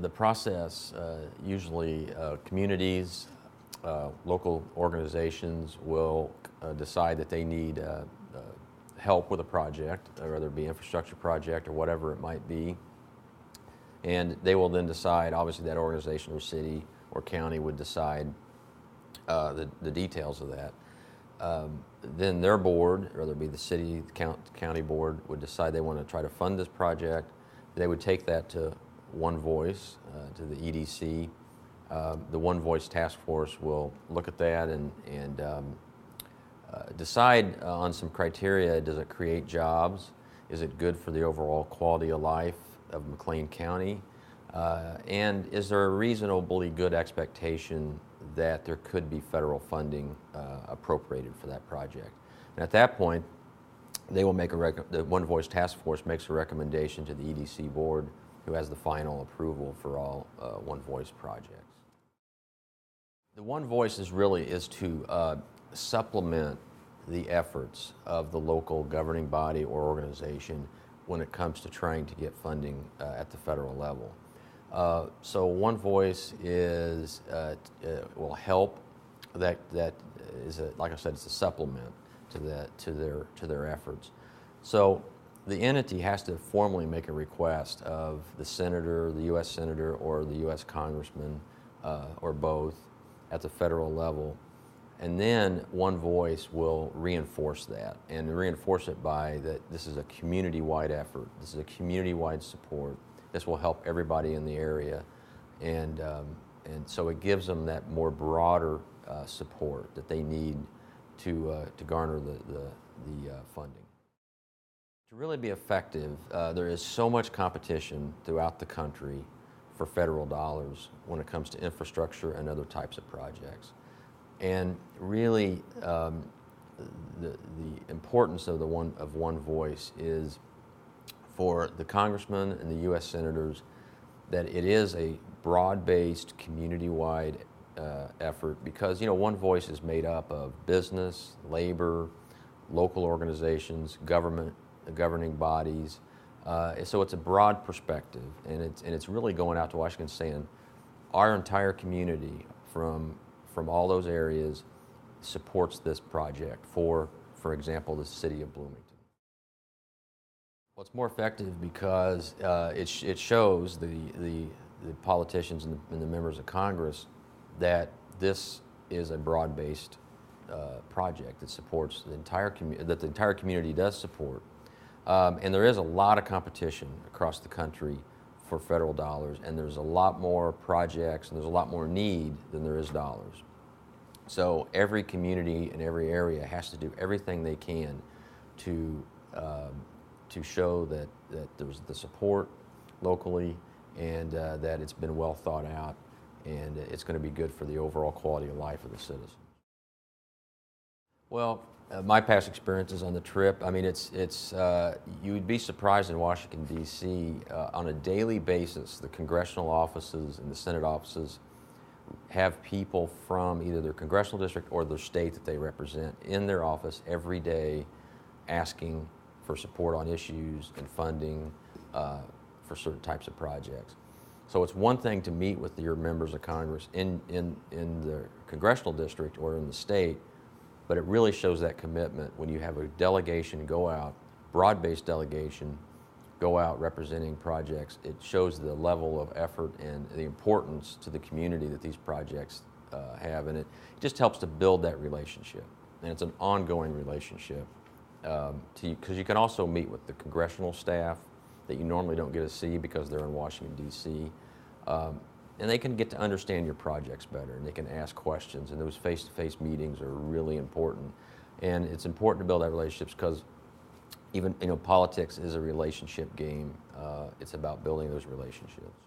the process, usually communities, local organizations will decide that they need help with a project, whether it be infrastructure project or whatever it might be. And they will then decide, obviously that organization or city or county would decide the details of that. Then their board, whether it be the city, the county board, would decide they want to try to fund this project. They would take that to One Voice, to the EDC. The One Voice task force will look at that and decide on some criteria. Does it create jobs? Is it good for the overall quality of life of McLean County? And is there a reasonably good expectation that there could be federal funding appropriated for that project? And at that point, they will make the One Voice task force makes a recommendation to the EDC board, who has the final approval for all One Voice projects. The One Voice is to supplement the efforts of the local governing body or organization when it comes to trying to get funding at the federal level. So One Voice will help. That is, like I said, it's a supplement to their efforts. So the entity has to formally make a request of the senator, the U.S. senator, or the U.S. congressman, or both, at the federal level. And then One Voice will reinforce that, and reinforce it by that this is a community-wide effort. This is a community-wide support. This will help everybody in the area, and so it gives them that more broader support that they need to garner the funding. To really be effective, there is so much competition throughout the country for federal dollars when it comes to infrastructure and other types of projects. And really, the importance of One Voice is for the congressmen and the U.S. senators that it is a broad-based, community-wide effort, because One Voice is made up of business, labor, local organizations, government, governing bodies. So it's a broad perspective, and it's really going out to Washington saying our entire community from all those areas supports this project for example, the city of Bloomington. Well, it's more effective because it shows the politicians and the members of Congress that this is a broad-based project that supports the entire community, that the entire community does support. And there is a lot of competition across the country for federal dollars, and there's a lot more projects and there's a lot more need than there is dollars. So every community and every area has to do everything they can to show that there's the support locally, and that it's been well thought out, and it's going to be good for the overall quality of life of the citizens. Well, my past experiences on the trip, I mean, you'd be surprised in Washington, D.C., on a daily basis, the congressional offices and the Senate offices have people from either their congressional district or their state that they represent in their office every day asking for support on issues and funding for certain types of projects. So it's one thing to meet with your members of Congress in the congressional district or in the state, but it really shows that commitment when you have a delegation go out, broad-based delegation, go out representing projects. It shows the level of effort and the importance to the community that these projects have, and it just helps to build that relationship. And it's an ongoing relationship, because you can also meet with the congressional staff that you normally don't get to see because they're in Washington, D.C., and they can get to understand your projects better, and they can ask questions, and those face-to-face meetings are really important. And it's important to build that relationships because even, politics is a relationship game. It's about building those relationships.